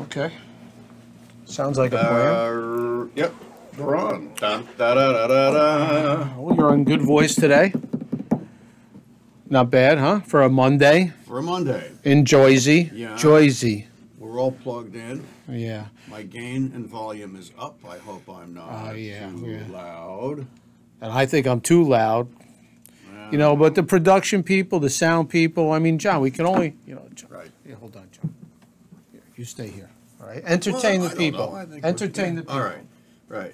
Okay. Sounds like a plan. Yep. We're on. Da, da, da, da, da. Well, you're on good voice today. Not bad, huh? For a Monday For a Monday. in Jersey. Yeah. Jersey. We're all plugged in. Yeah. My gain and volume is up. I hope I'm not too loud. And I think I'm too loud. You know, but the production people, the sound people, I mean, John, we can only, John. Right. Yeah, hold on, John. Here, you stay here. All right. Entertain the people. Entertain the people. All right. Right.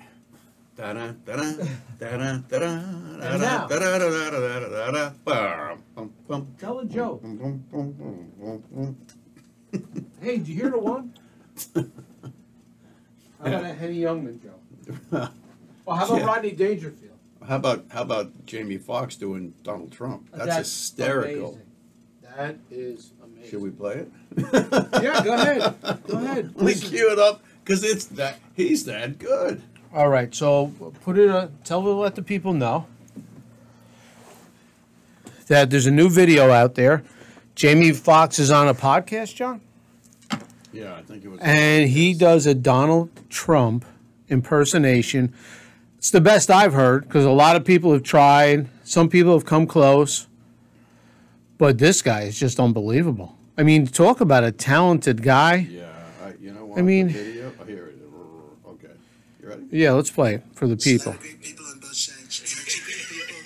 Da-da, da-da, da-da, da-da, And now. da-da, da-da, da-da, da-da, da-da, bum, bum, bum, Tell a joke. bum, bum, bum, bum, bum. Hey, did you hear the one? How about a Henny Youngman joke? Well, how about Yeah. Rodney Dangerfield? How about Jamie Foxx doing Donald Trump? That's hysterical. Amazing. That is amazing. Should we play it? Yeah, go ahead. Go ahead. Let me cue it up because he's that good. All right, so let the people know that there's a new video out there. Jamie Foxx is on a podcast, John, Yeah, I think it was. and he does a Donald Trump impersonation. It's the best I've heard because a lot of people have tried. Some people have come close, but this guy is just unbelievable. I mean, talk about a talented guy. Yeah, you know what? I mean- The video. Oh, here it is. Okay, you ready? Yeah, let's play it for the There's a people. lot of great people on both sides. Lots of great people on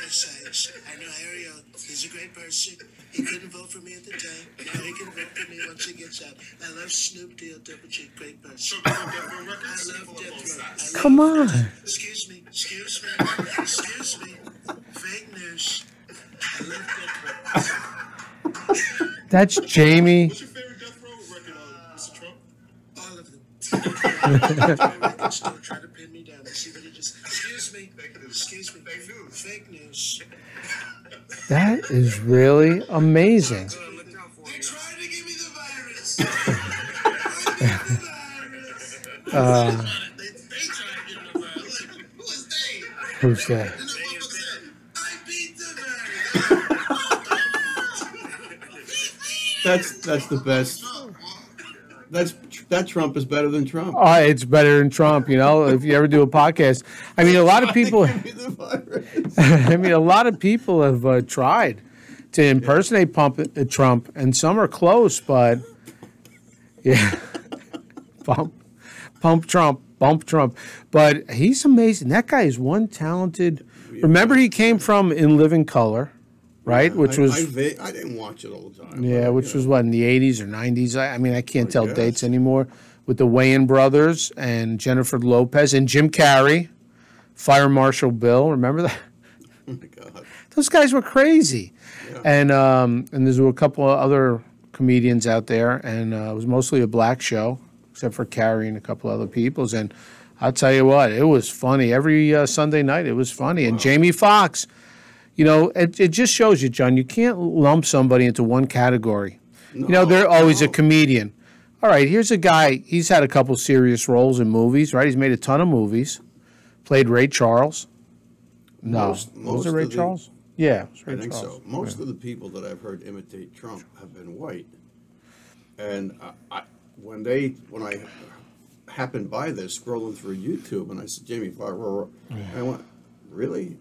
both sides. I know Ariel. He's a great person. He couldn't vote for me at the time. Now he can vote for me once he gets out. I love Snoop Deal, Double G, great person. I love Death Row. Come on. Excuse me. Excuse me. Excuse me. Fake news. I love Death Row. That's Jamie. What's your favorite Death Row record, Mr. Trump? All of them. Still trying to pin me down. See what he just. Excuse me. Excuse me. Fake news. That is really amazing. They tried to give me the virus. They tried to give me the virus. They tried to give me the virus. Like, who is they? Who's that? And the one said, I beat the virus. That's the best. That Trump is better than Trump. Oh, it's better than Trump, if you ever do a podcast. I mean, a lot of people, Give me the virus. I mean, a lot of people have tried to impersonate Trump, and some are close, but yeah, bump Trump. But he's amazing. That guy is one talented. Remember, he came from In Living Color, right? Which was. I didn't watch it all the time. Yeah, but, which was what, in the 80s or 90s? I mean, I can't tell guess. dates anymore. With the Wayans brothers and Jennifer Lopez and Jim Carrey, Fire Marshal Bill. Remember that? Oh my God. Those guys were crazy. Yeah. And there's a couple of other comedians out there, and it was mostly a black show, except for Carrey and a couple other people's. And I'll tell you what, it was funny. Every Sunday night, it was funny. And Jamie Foxx, it just shows you, John, you can't lump somebody into one category. They're always a comedian. All right, here's a guy, he's had a couple serious roles in movies, right? He's made a ton of movies. Played Ray Charles. No. Was Most it Ray of the- Charles? Yeah, it was Ray I think Charles. so. Most of the people that I've heard imitate Trump have been white, and when I happened by this scrolling through YouTube, and I said Jamie Foxx, I went, really?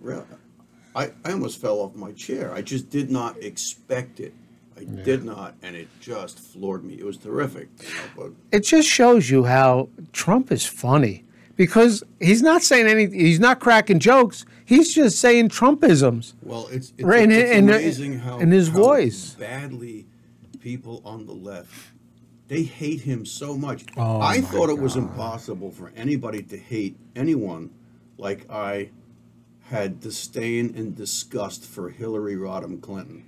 I almost fell off my chair. I just did not expect it. I did not, and it just floored me. It was terrific. But It just shows you how Trump is funny because he's not saying anything. He's not cracking jokes. He's just saying Trumpisms. well, it's Right, and amazing how in his how voice. badly people on the left they hate him so much. Oh, I my thought it was God. impossible for anybody to hate anyone like I had disdain and disgust for Hillary Rodham Clinton.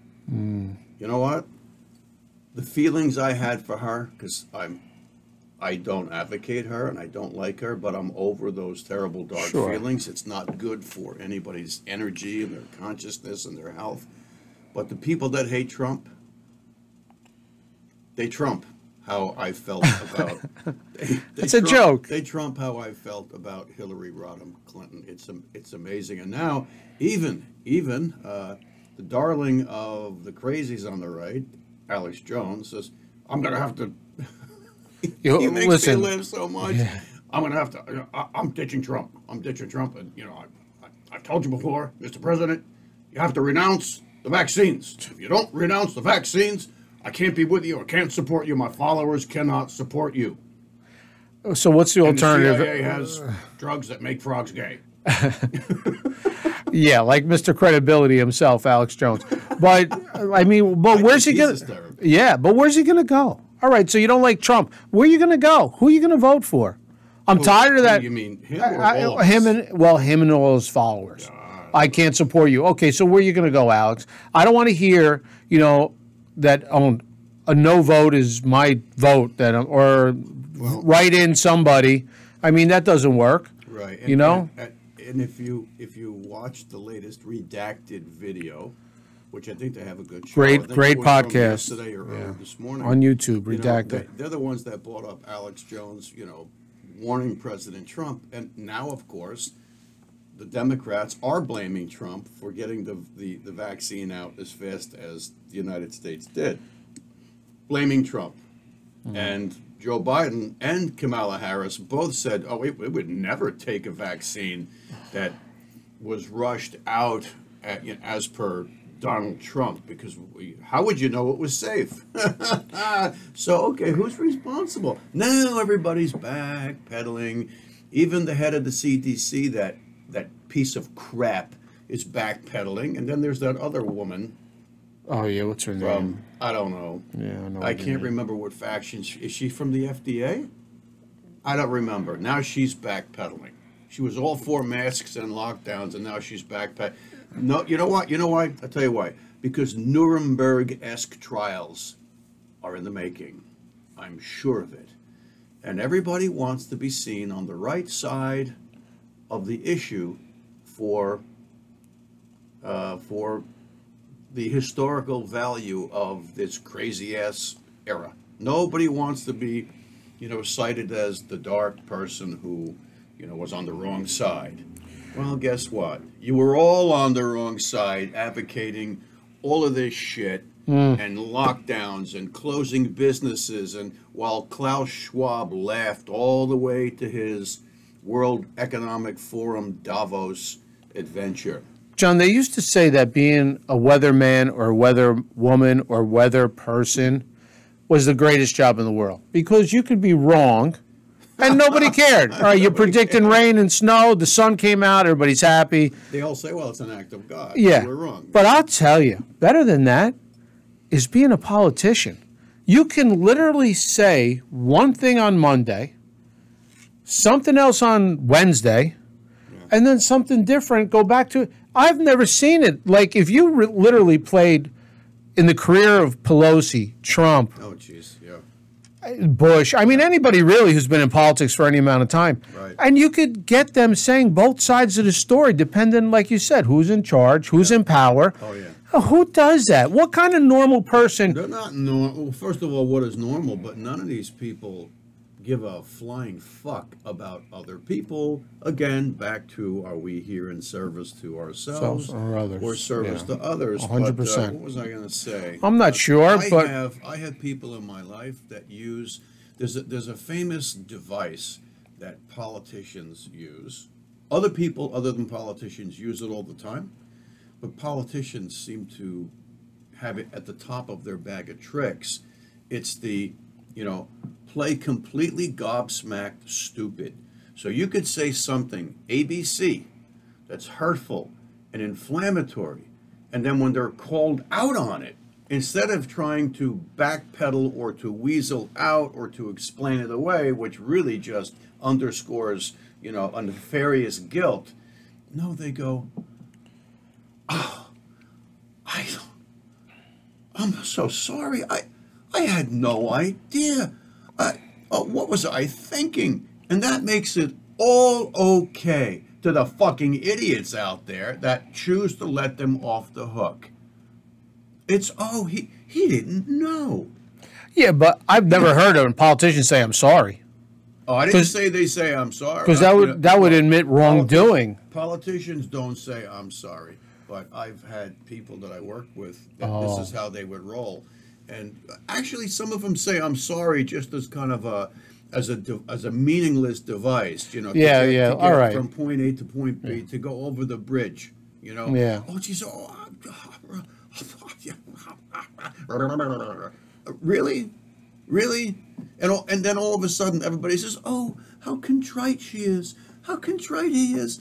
You know what? The feelings I had for her, because I don't advocate her and I don't like her, but I'm over those terrible dark Sure. feelings. It's not good for anybody's energy and their consciousness and their health. But the people that hate Trump, they trump how I felt about. It's a joke. They trump how I felt about Hillary Rodham Clinton. It's amazing, and now even the darling of the crazies on the right, Alex Jones, says I'm going to have to he makes listen, me laugh so much. I'm gonna have to. I'm ditching Trump. I'm ditching Trump, and I told you before, Mr. President, you have to renounce the vaccines. If you don't renounce the vaccines, I can't be with you. I can't support you. My followers cannot support you. so what's the And alternative? the CIA has drugs that make frogs gay. Yeah, like Mr. Credibility himself, Alex Jones. But I mean, but where's he think gonna? he's hysterical. Yeah, but where's he gonna go? All right, so you don't like Trump. Where are you gonna go? Who are you gonna vote for? I'm tired of that. You mean him or all of us? Him and all his followers. I can't support you. Okay, so where are you going to go, Alex? I don't want to hear, that a no vote is my vote, or write in somebody. I mean, that doesn't work. Right. And if you watch the latest redacted video, which I think they have a good show. Great I think it was from podcast. yesterday or earlier this morning On YouTube, redacted. They're the ones that brought up Alex Jones, warning President Trump, and now, of course, the Democrats are blaming Trump for getting the vaccine out as fast as the United States did. Blaming Trump. And Joe Biden and Kamala Harris both said, we would never take a vaccine that was rushed out as per Donald Trump, because how would you know it was safe? So, okay, who's responsible? Now everybody's backpedaling. Even the head of the CDC, that piece of crap, is backpedaling. And then there's that other woman Oh yeah, what's her name? from, I don't know. Yeah, I know. I can't remember what faction. Is she from the FDA? I don't remember. Now she's backpedaling. She was all for masks and lockdowns, and now she's backpedaling. No, you know what? You know why? I'll tell you why. Because Nuremberg-esque trials are in the making. I'm sure of it. And everybody wants to be seen on the right side of the issue for the historical value of this crazy-ass era. Nobody wants to be, cited as the dark person who, was on the wrong side. Well, guess what? You were all on the wrong side advocating all of this shit and lockdowns and closing businesses, and while Klaus Schwab laughed all the way to his World Economic Forum Davos adventure. John, they used to say that being a weatherman or weather woman or weather person was the greatest job in the world, because you could be wrong and nobody cared. All right, you're predicting rain and snow, the sun came out, everybody's happy. They all say, well, it's an act of God. Yeah, We're wrong. but I'll tell you, better than that is being a politician. You can literally say one thing on Monday, something else on Wednesday, and then something different, go back to it. I've never seen it. Like, if you literally played in the career of Pelosi, Trump, Oh, jeez, yeah. Bush, I mean, anybody really who's been in politics for any amount of time, Right. and you could get them saying both sides of the story, depending, like you said, who's in charge, who's in power. Oh, yeah. Who does that? What kind of normal person? They're not normal. Well, first of all, what is normal? But none of these people give a flying fuck about other people. Again, back to, are we here in service to ourselves Or others, service yeah. to others? 100%. But, what was I going to say? I'm not sure, but I have people in my life that use. There's a famous device that politicians use. Other people, other than politicians, use it all the time. But politicians seem to have it at the top of their bag of tricks. It's the, play completely gobsmacked stupid. So you could say something, ABC, that's hurtful and inflammatory, and then when they're called out on it, instead of trying to backpedal or to weasel out or to explain it away, which really just underscores, a nefarious guilt, no, they go, I'm so sorry. I had no idea. What was I thinking? And that makes it all okay to the fucking idiots out there that choose to let them off the hook. It's, he didn't know. yeah, but I've never heard of a politician say, I'm sorry. Oh, I didn't say they say I'm sorry. Because that would admit wrongdoing. Politicians don't say I'm sorry, but I've had people that I work with that this is how they would roll. and actually some of them say I'm sorry just as kind of a as a meaningless device, to Yeah, get, yeah, to get all right. from point A to point B to go over the bridge, Yeah. Oh, geez, really, really, and then all of a sudden everybody says, oh, how contrite she is, how contrite he is.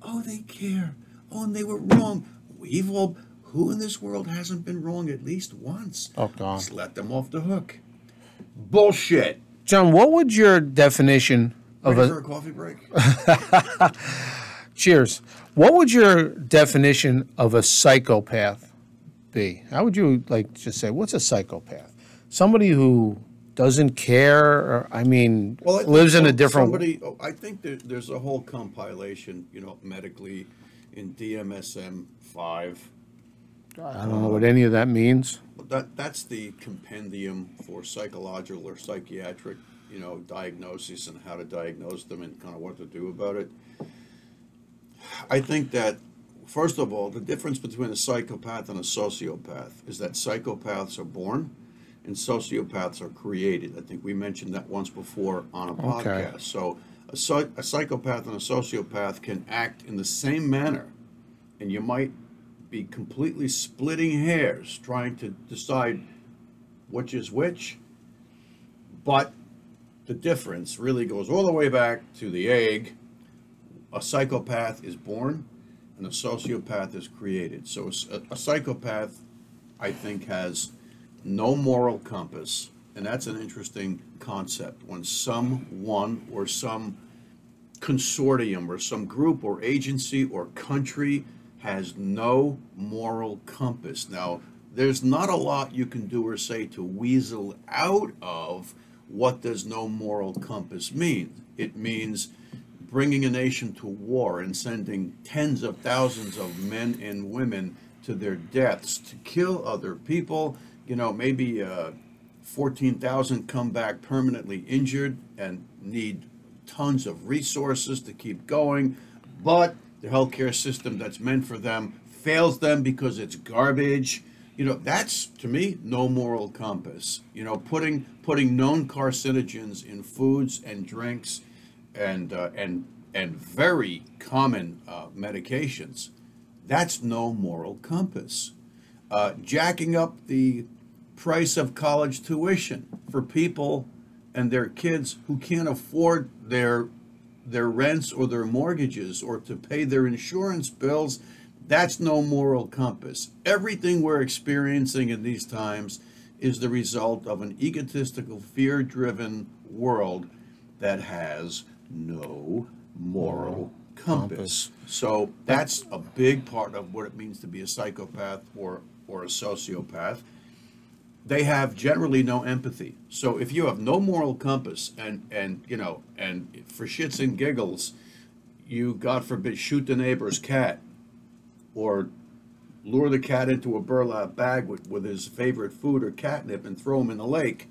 Oh, they care. Oh, and they were wrong. We've all, who in this world hasn't been wrong at least once? Oh, God. Just let them off the hook. Bullshit. John, what would your definition of Ready for a a coffee break? cheers? What would your definition of a psychopath be? How would you just say what's a psychopath? Somebody who doesn't care, or I think lives in a different. I think there's a whole compilation, medically in DMSM-5. I don't know what any of that means. That's the compendium for psychological or psychiatric, diagnoses and how to diagnose them and kind of what to do about it. I think that, first of all, the difference between a psychopath and a sociopath is that psychopaths are born and sociopaths are created. I think we mentioned that once before on a podcast. So a psychopath and a sociopath can act in the same manner, and you might be completely splitting hairs trying to decide which is which, but the difference really goes all the way back to the egg. A psychopath is born and a sociopath is created. So a psychopath, I think, has no moral compass, and that's an interesting concept. When someone or some consortium or some group or agency or country has no moral compass. Now, there's not a lot you can do or say to weasel out of what does no moral compass mean. It means bringing a nation to war and sending tens of thousands of men and women to their deaths to kill other people. Maybe 14,000 come back permanently injured and need tons of resources to keep going, but the healthcare system that's meant for them fails them because it's garbage. That's, to me, no moral compass. Putting known carcinogens in foods and drinks and very common medications, that's no moral compass. Jacking up the price of college tuition for people and their kids who can't afford their rents or their mortgages or to pay their insurance bills, that's no moral compass. Everything we're experiencing in these times is the result of an egotistical, fear-driven world that has no moral compass. So that's a big part of what it means to be a psychopath or a sociopath. They have generally no empathy. So if you have no moral compass and for shits and giggles, you, God forbid, shoot the neighbor's cat or lure the cat into a burlap bag with his favorite food or catnip and throw him in the lake,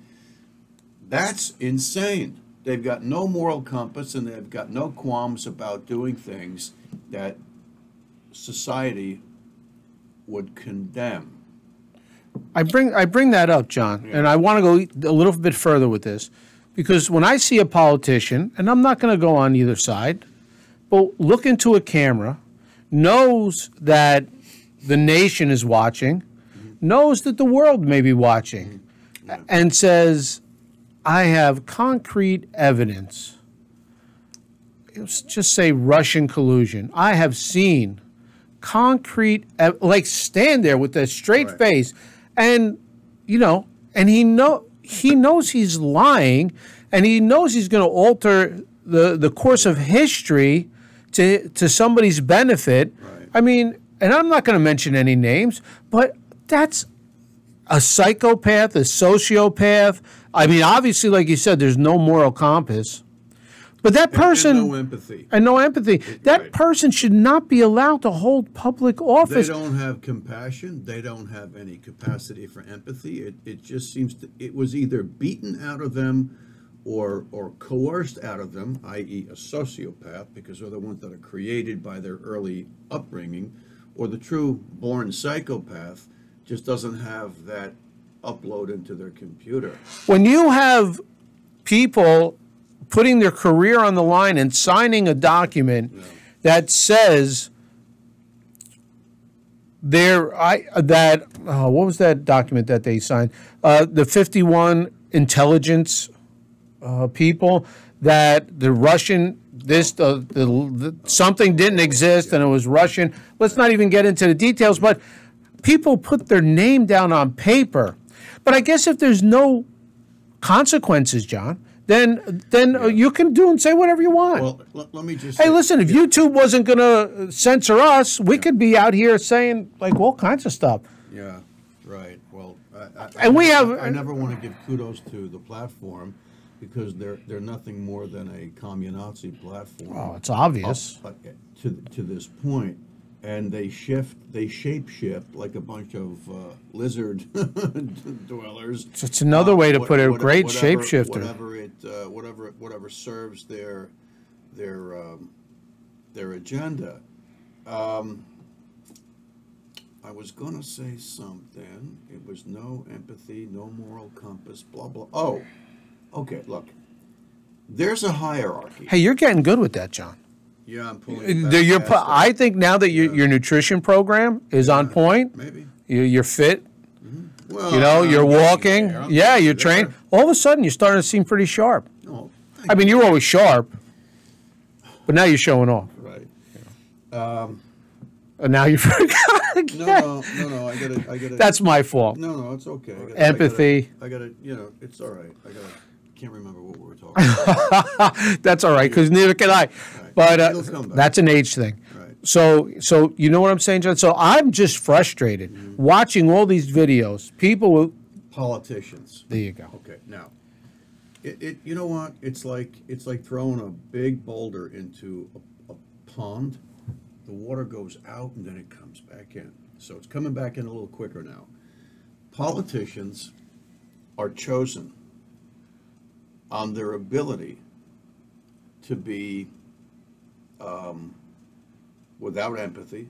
that's insane. They've got no moral compass and they've got no qualms about doing things that society would condemn. I bring that up, John, and I want to go a little bit further with this, because when I see a politician, and I'm not going to go on either side, but look into a camera, knows that the nation is watching, knows that the world may be watching, and says, I have concrete evidence. Let's just say Russian collusion. I have seen concrete, stand there with a straight face, and and he knows he's lying, and he knows he's going to alter the course of history to somebody's benefit. Right. I mean, and I'm not going to mention any names, but that's a psychopath, a sociopath. I mean, obviously, like you said, there's no moral compass. But that person and no empathy. And no empathy. That right. person should not be allowed to hold public office. They don't have compassion. They don't have any capacity for empathy. It just seems it was either beaten out of them or coerced out of them, i.e. a sociopath, because they're the ones that are created by their early upbringing, or the true born psychopath just doesn't have that upload into their computer. When you have people putting their career on the line and signing a document that says what was that document that they signed? The 51 intelligence people that the Russian something didn't exist and it was Russian. Let's not even get into the details, but people put their name down on paper. But I guess if there's no consequences, John, then you can do and say whatever you want. Well, let me just hey, say, listen, if YouTube wasn't going to censor us, we could be out here saying like all kinds of stuff. Yeah, right. Well, And we have- I never want to give kudos to the platform because they're nothing more than a communazi platform. Oh, it's obvious. To this point, and they shape shift like a bunch of lizard dwellers. It's another way to put it. Great Whatever- shapeshifter. Whatever serves their agenda. I was gonna say something. It was no empathy, no moral compass, blah blah. Oh, okay. Look, there's a hierarchy. Hey, you're getting good with that, John. Yeah, I'm pulling. It back past I think now that your nutrition program is on point, maybe. you're fit. Well, You know, you're I'm getting walking. there. I'm Yeah, getting you're there. trained. All of a sudden, you're starting to seem pretty sharp. Oh, I mean, you were always sharp, but now you're showing off. right. And now you forgot again. No. I gotta. That's my fault. No, it's okay. Empathy. I gotta. It's all right. Can't remember what we were talking about. That's all right, because neither can I. But It'll come back. that's an age thing. Right. So you know what I'm saying, John? So I'm just frustrated watching all these videos. People will. Politicians. There you go. Okay, now, you know what? It's like throwing a big boulder into a pond. The water goes out and then it comes back in. So it's coming back in a little quicker now. Politicians are chosen on their ability to be without empathy,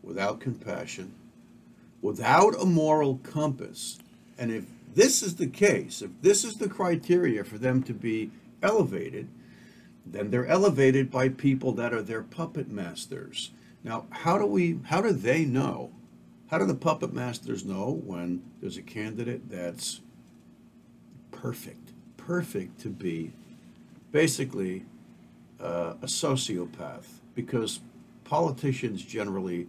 without compassion, without a moral compass. And if this is the case, if this is the criteria for them to be elevated, then they're elevated by people that are their puppet masters. Now, how do they know? How do the puppet masters know when there's a candidate that's perfect to be basically a sociopath? Because politicians generally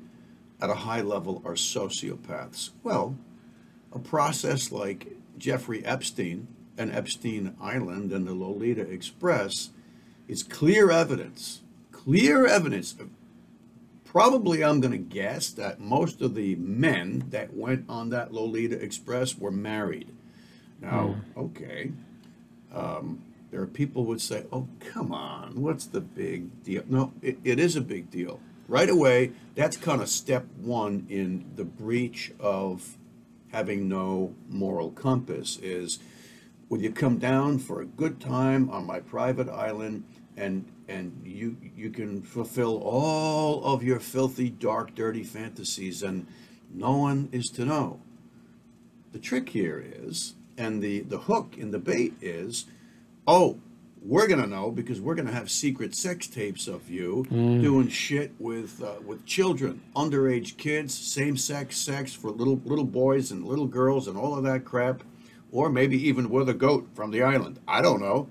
at a high level are sociopaths. Well, a process like Jeffrey Epstein and Epstein Island and the Lolita Express is clear evidence. Probably, I'm going to guess that most of the men that went on that Lolita Express were married. Now, okay, there are people who would say, oh, come on, what's the big deal? No, it is a big deal. Right away, that's kind of step one in the breach of having no moral compass is, will you come down for a good time on my private island and you can fulfill all of your filthy, dark, dirty fantasies and no one is to know. The trick here is, and the hook in the bait is, oh, we're going to know because we're going to have secret sex tapes of you doing shit with children, underage kids, same-sex sex for little boys and little girls and all of that crap, or maybe even with a goat from the island. I don't know.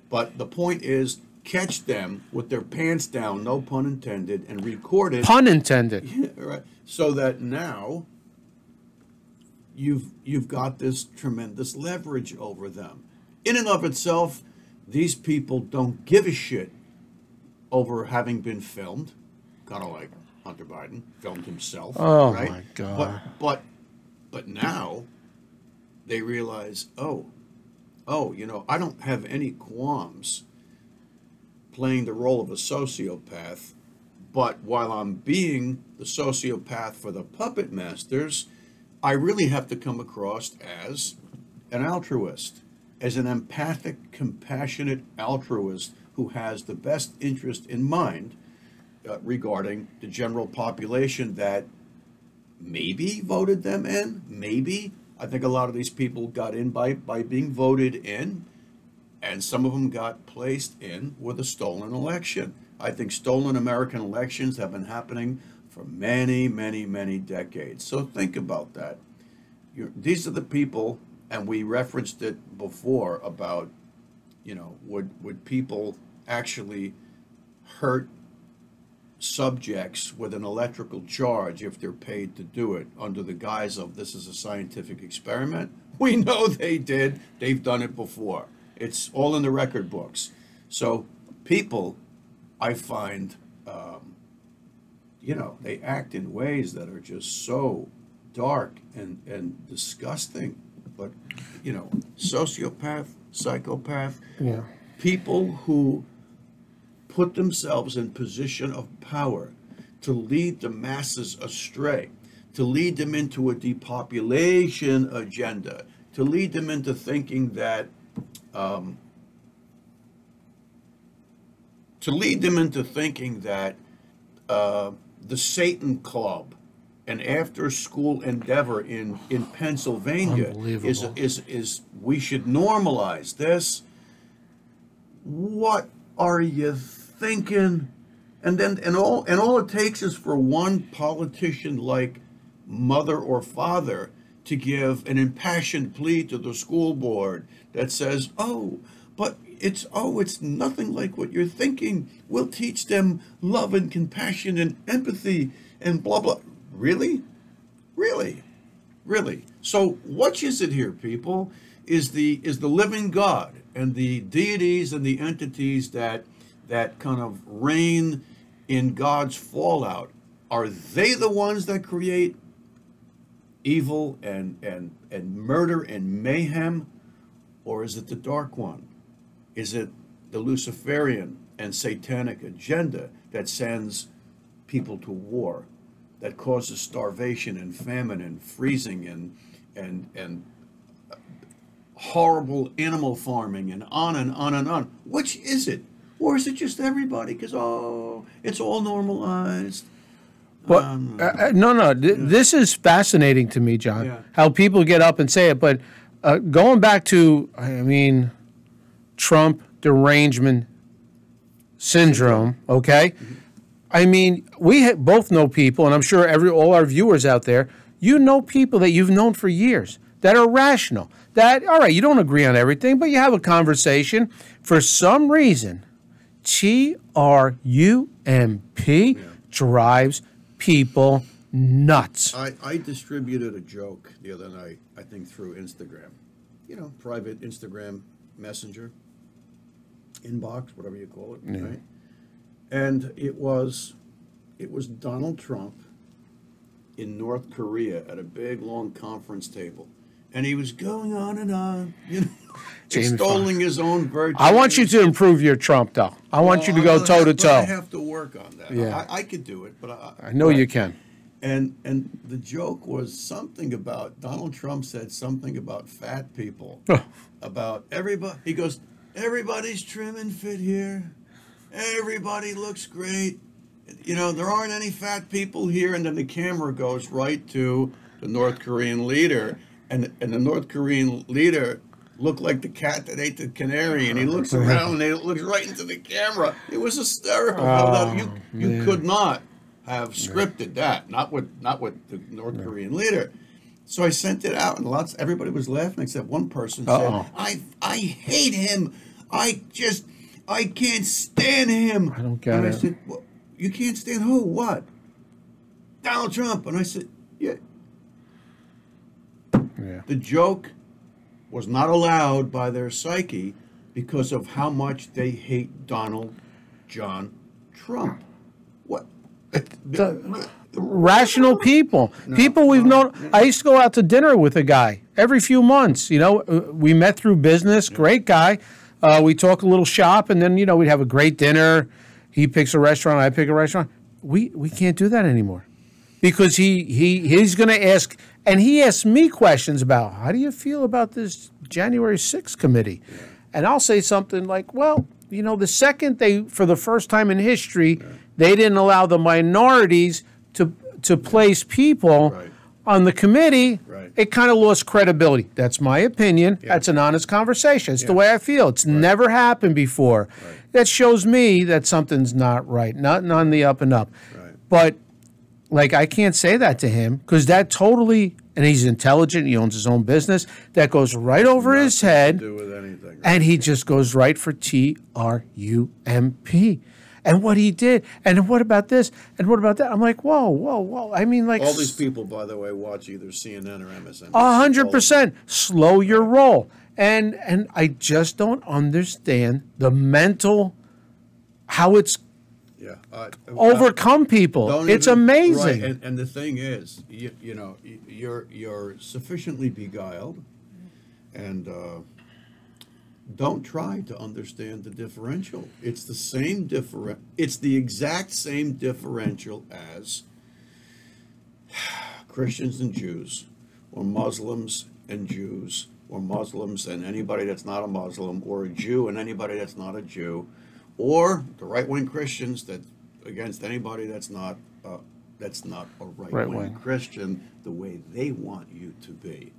But the point is, catch them with their pants down, no pun intended, and record it. Pun intended. Right. So that now you've got this tremendous leverage over them. In and of itself, these people don't give a shit over having been filmed, kind of like Hunter Biden filmed himself. Oh, right? my God. But now they realize, oh, I don't have any qualms playing the role of a sociopath, but while I'm being the sociopath for the puppet masters, I really have to come across as an altruist, as an empathic, compassionate altruist who has the best interest in mind regarding the general population that maybe voted them in, maybe I think a lot of these people got in by being voted in, and some of them got placed in with a stolen election. I think stolen American elections have been happening for many, many, many decades. So think about that. These are the people, and we referenced it before about, would people actually hurt subjects with an electrical charge if they're paid to do it under the guise of this is a scientific experiment? We know they did. They've done it before. It's all in the record books. So people, I find, they act in ways that are just so dark and disgusting. But, sociopath, psychopath, Yeah. people who put themselves in position of power to lead the masses astray, to lead them into a depopulation agenda, to lead them into thinking that the Satan Club, an after-school endeavor in Pennsylvania, Unbelievable. is we should normalize this. What are you thinking? And all it takes is for one politician like mother or father to give an impassioned plea to the school board that says, it's nothing like what you're thinking. We'll teach them love and compassion and empathy and blah blah. Really? So what is it here, people? Is the living God and the deities and the entities that kind of reign in God's fallout, are they the ones that create evil and murder and mayhem? Or is it the dark one? Is it the Luciferian and satanic agenda that sends people to war, that causes starvation and famine and freezing and horrible animal farming and on and on and on? Which is it? Or is it just everybody? Because, it's all normalized. But no. This is fascinating to me, John. Yeah. How people get up and say it. But going back to, Trump derangement syndrome. Okay, we both know people, and I'm sure all our viewers out there, people that you've known for years that are rational. That, all right, you don't agree on everything, but you have a conversation. For some reason, TRUMP drives people nuts. I distributed a joke the other night, I think through Instagram, private Instagram messenger, inbox, whatever you call it, right? And it was Donald Trump in North Korea at a big, long conference table. And he was going on and on, extolling his own virtues. I want you to improve your Trump, though. I want you to go toe to toe. I have to work on that. Yeah. I could do it, but I know you can. And the joke was something about Donald Trump said something about fat people, about everybody. He goes, everybody's trim and fit here. Everybody looks great. There aren't any fat people here. And then the camera goes right to the North Korean leader. And the North Korean leader looked like the cat that ate the canary, and he looks around and he looks right into the camera. It was hysterical. You could not have scripted that, not with the North Korean leader. So I sent it out, and everybody was laughing except one person said, "I hate him. I can't stand him." I don't get it. I said, well, you can't stand who? What? Donald Trump. And I said, yeah. The joke was not allowed by their psyche because of how much they hate Donald John Trump. What? Rational people. People we've known. I used to go out to dinner with a guy every few months. We met through business. Great guy. We talk a little shop, and then, we'd have a great dinner. He picks a restaurant, I pick a restaurant. We can't do that anymore because he's going to ask, and he asks me questions about, how do you feel about this January 6th committee? And I'll say something like, well, the second for the first time in history, they didn't allow the minorities to place people on the committee, Right. it kind of lost credibility. That's my opinion. That's an honest conversation. It's the way I feel. It's never happened before. That shows me that something's not right, nothing on the up and up. Right. But, like, I can't say that to him because that totally, and he's intelligent, he owns his own business, that goes right over his head, Do with anything. Right? and he just goes right for TRUMP. And what he did, and what about this, and what about that? I'm like, whoa, whoa, whoa. I mean, like, All these people, by the way, watch either CNN or MSNBC. 100%. Slow your roll. And I just don't understand the mental, how it's Yeah. overcome people. Don't It's even- amazing. Right. And the thing is, you're sufficiently beguiled, and don't try to understand the differential. It's the same It's the exact same differential as Christians and Jews, or Muslims and Jews, or Muslims and anybody that's not a Muslim, or a Jew and anybody that's not a Jew, or the right-wing Christians that against anybody that's not a right-wing Right-wing. Christian the way they want you to be.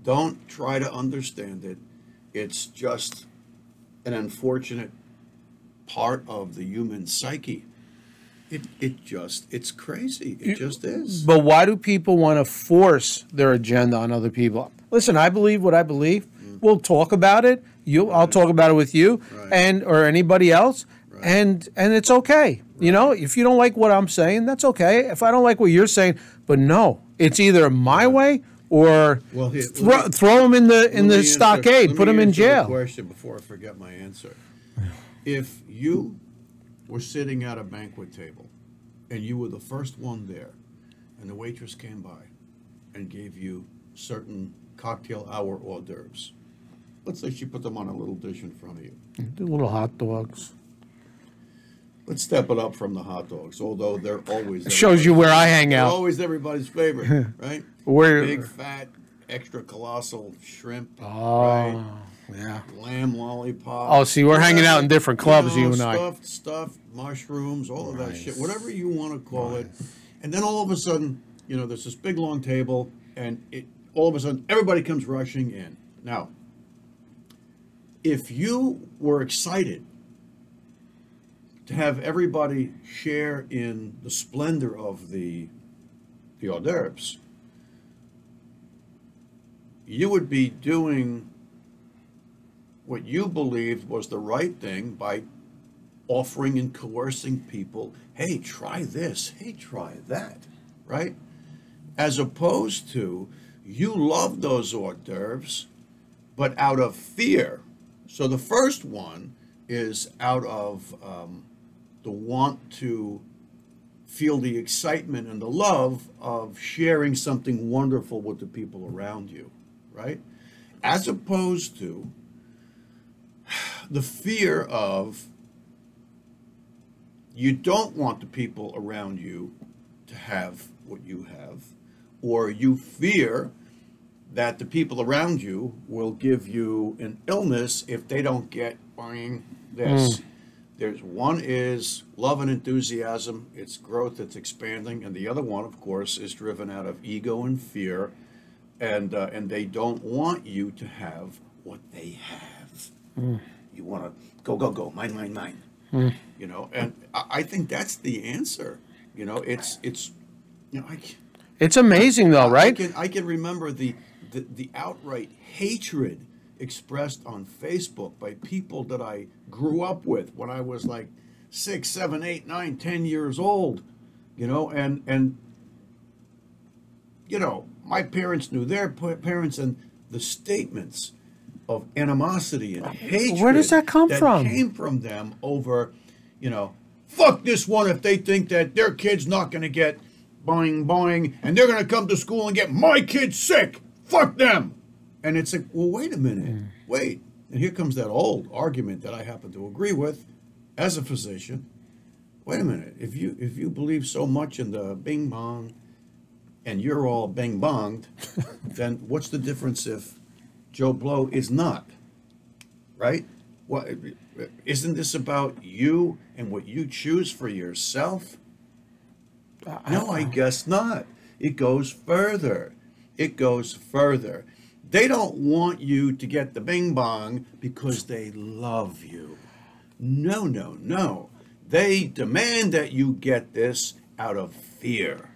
Don't try to understand it. It's just an unfortunate part of the human psyche. It's crazy. It just is. But why do people want to force their agenda on other people? Listen, I believe what I believe. We'll talk about it. I'll talk about it with you and or anybody else, and it's okay. You know, if you don't like what I'm saying, that's okay. If I don't like what you're saying, but no, it's either my way or Well, here, throw them in the stockade, put them in The jail. question before I forget my answer. If you were sitting at a banquet table and you were the first one there, and the waitress came by and gave you certain cocktail hour hors d'oeuvres, let's say she put them on a little dish in front of you. The little hot dogs. Let's step it up from the hot dogs, although they're always Shows you where I hang they're out. always everybody's favorite, right? Where- Big fat, extra colossal shrimp, Oh, right? yeah. Lamb lollipop. Oh, see, we're hanging out in different clubs, you and I. Stuffed mushrooms, all of that shit, whatever you want to call it. And then all of a sudden, there's this big long table, and all of a sudden everybody comes rushing in. Now, if you were excited to have everybody share in the splendor of the hors d'oeuvres, you would be doing what you believed was the right thing by offering and coercing people, hey, try this, hey, try that, right? As opposed to, you love those hors d'oeuvres, but out of fear. So the first one is out of the want to feel the excitement and the love of sharing something wonderful with the people around you, right? As opposed to the fear of you don't want the people around you to have what you have, or you fear that the people around you will give you an illness if they don't get buying this. There's one is love and enthusiasm, it's growth, it's expanding, and the other one, of course, is driven out of ego and fear, and they don't want you to have what they have. You want to go, mine. And I think that's the answer. It's amazing though, right? I can remember the outright hatred expressed on Facebook by people that I grew up with when I was like 6, 7, 8, 9, 10 years old, and my parents knew their parents, and the statements of animosity and hatred. Where does that come from? Came from them over, fuck this one if they think that their kid's not going to get boing, and they're going to come to school and get my kid sick. Fuck them. And it's like, well, wait a minute. Wait. And here comes that old argument that I happen to agree with as a physician. Wait a minute. If you believe so much in the bing bong and you're all bang bonged, then what's the difference if Joe Blow is not? Right? What, isn't this about you and what you choose for yourself? No, I guess not. It goes further. It goes further. They don't want you to get the bing bong because they love you. No, no, no. They demand that you get this out of fear.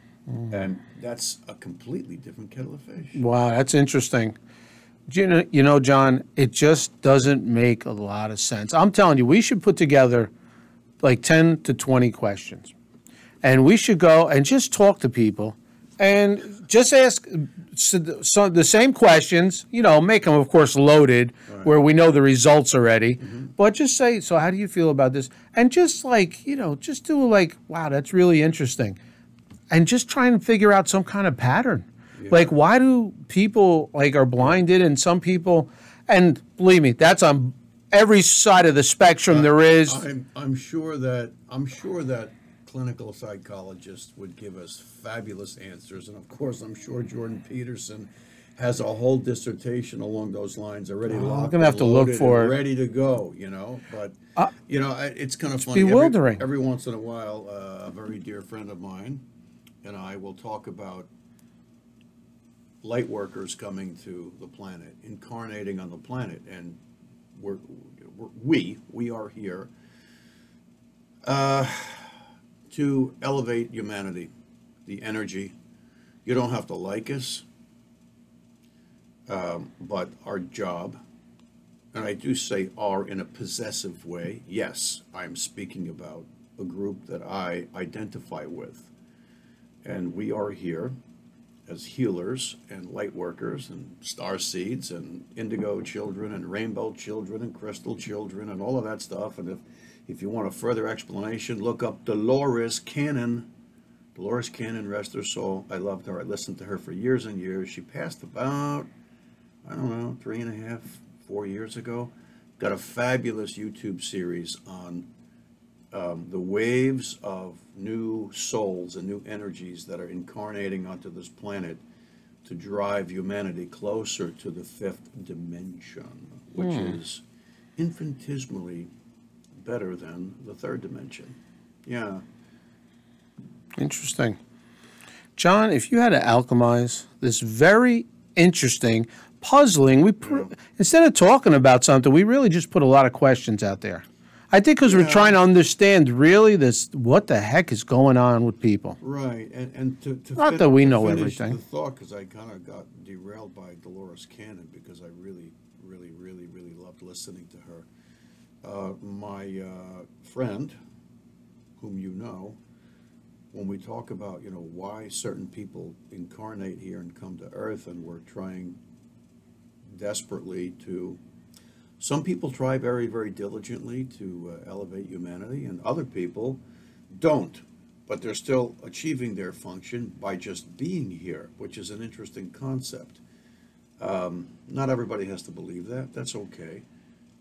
And that's a completely different kettle of fish. Wow, that's interesting. John, it just doesn't make a lot of sense. I'm telling you, we should put together like 10 to 20 questions. And we should go and just talk to people and just ask the same questions, make them, of course, loaded where we know the results already. But just say, so how do you feel about this? And just just do wow, that's really interesting. And just try and figure out some kind of pattern. Yeah. Like, why do people are blinded and some people, and believe me, that's on every side of the spectrum there is. I'm sure that clinical psychologists would give us fabulous answers. And of course, I'm sure Jordan Peterson has a whole dissertation along those lines already locked. I'm going to have to look for it. Ready to go, But, it's kind of funny. Bewildering. Every once in a while, a very dear friend of mine and I will talk about light workers coming to the planet, incarnating on the planet, and we are here to elevate humanity, the energy. You don't have to like us, but our job, and I do say "our" in a possessive way. Yes, I'm speaking about a group that I identify with. And we are here as healers and light workers and star seeds and indigo children and rainbow children and crystal children and all of that stuff. And if you want a further explanation, look up Dolores Cannon. Dolores Cannon, rest her soul. I loved her. I listened to her for years and years. She passed about, 3.5, 4 years ago. Got a fabulous YouTube series on the waves of new souls and new energies that are incarnating onto this planet to drive humanity closer to the fifth dimension, which is infinitesimally better than the third dimension. Yeah. Interesting. John, if you had to alchemize this very interesting, puzzling, instead of talking about something, we really just put a lot of questions out there. I think because we're trying to understand really what the heck is going on with people. Right, and to not that we know everything. The thought, because I kind of got derailed by Dolores Cannon because I really, really, really, really loved listening to her. My friend, whom you know, when we talk about why certain people incarnate here and come to Earth, and we're trying desperately to. Some people try very, very diligently to elevate humanity, and other people don't, but they're still achieving their function by just being here, which is an interesting concept. Not everybody has to believe that. That's okay.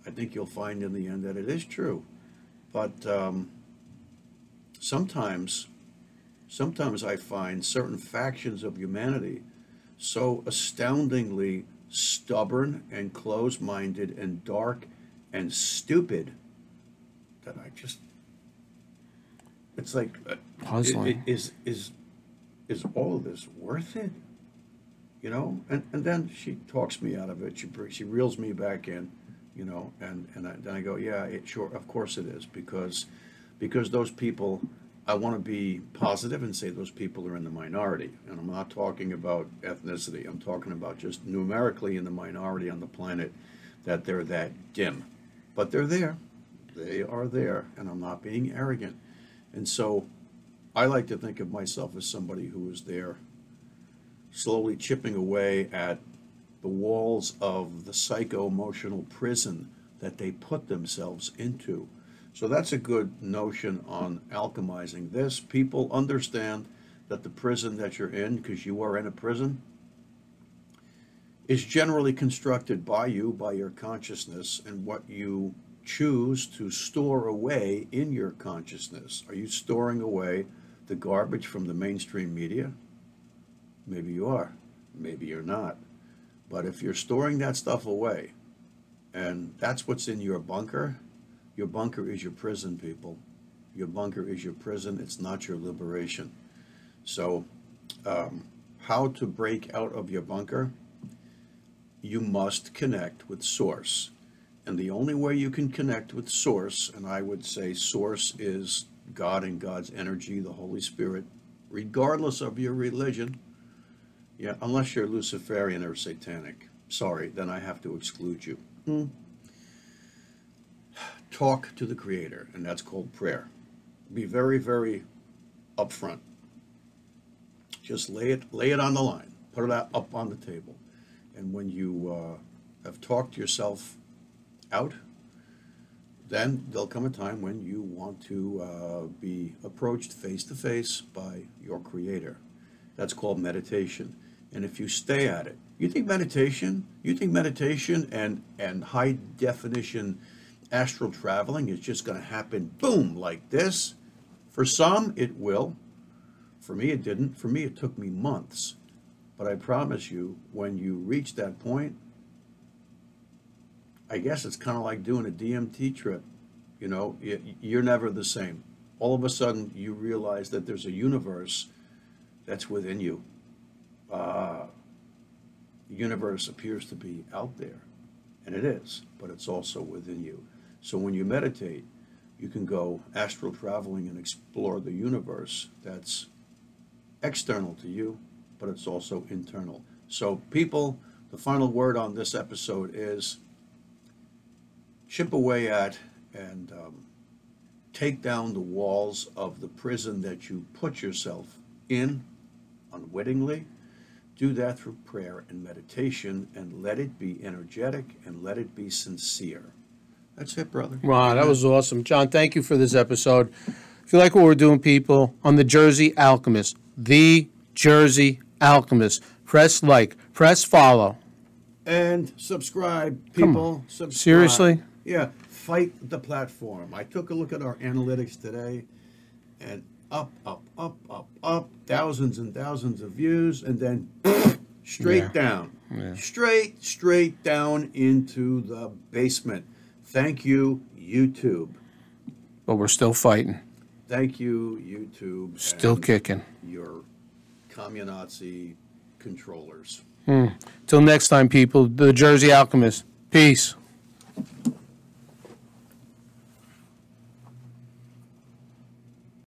I think you'll find in the end that it is true. But sometimes I find certain factions of humanity so astoundingly stubborn and closed-minded and dark and stupid that it's like puzzling. Is all of this worth it? And then she talks me out of it. She reels me back in, and then I go, yeah, sure, of course it is, because those people, I want to be positive and say those people are in the minority. And I'm not talking about ethnicity. I'm talking about just numerically in the minority on the planet, that they're that dim. But they're there. They are there. And I'm not being arrogant. And so I like to think of myself as somebody who is there, slowly chipping away at the walls of the psycho-emotional prison that they put themselves into. So that's a good notion on alchemizing this. People understand that the prison that you're in, because you are in a prison, is generally constructed by you, by your consciousness, and what you choose to store away in your consciousness. Are you storing away the garbage from the mainstream media? Maybe you are. Maybe you're not. But if you're storing that stuff away, and that's what's in your bunker is your prison, people. Your bunker is your prison. It's not your liberation. So how to break out of your bunker, you must connect with Source. And the only way you can connect with Source, and I would say Source is God and God's energy, the Holy Spirit, regardless of your religion, yeah, unless you're Luciferian or Satanic. Sorry, then I have to exclude you. Talk to the Creator, and that's called prayer. Be very, very upfront. Just lay it on the line. Put it up on the table. And when you have talked yourself out, then there'll come a time when you want to be approached face to face by your Creator. That's called meditation. And if you stay at it, you think meditation and high definition astral traveling is just going to happen, boom, like this? For some, it will. For me, it didn't. For me, it took me months. But I promise you, when you reach that point, I guess it's kind of like doing a DMT trip. You know, you're never the same. All of a sudden, you realize that there's a universe that's within you. The universe appears to be out there, and it is, but it's also within you. So when you meditate, you can go astral traveling and explore the universe that's external to you, but it's also internal. So people, the final word on this episode is chip away at and take down the walls of the prison that you put yourself in unwittingly. Do that through prayer and meditation, and let it be energetic and let it be sincere. That's it, brother. Wow, that was awesome. John, thank you for this episode. If you like what we're doing, people, on The Jersey Alchemist, The Jersey Alchemist, press like, press follow. And subscribe, people. Subscribe. Seriously? Yeah, fight the platform. I took a look at our analytics today, and up, thousands and thousands of views, and then straight down. Yeah. Straight down into the basement. Thank you, YouTube. But we're still fighting. Thank you, YouTube. Still and kicking. your communazi controllers. Till next time, people, The Jersey Alchemist. Peace.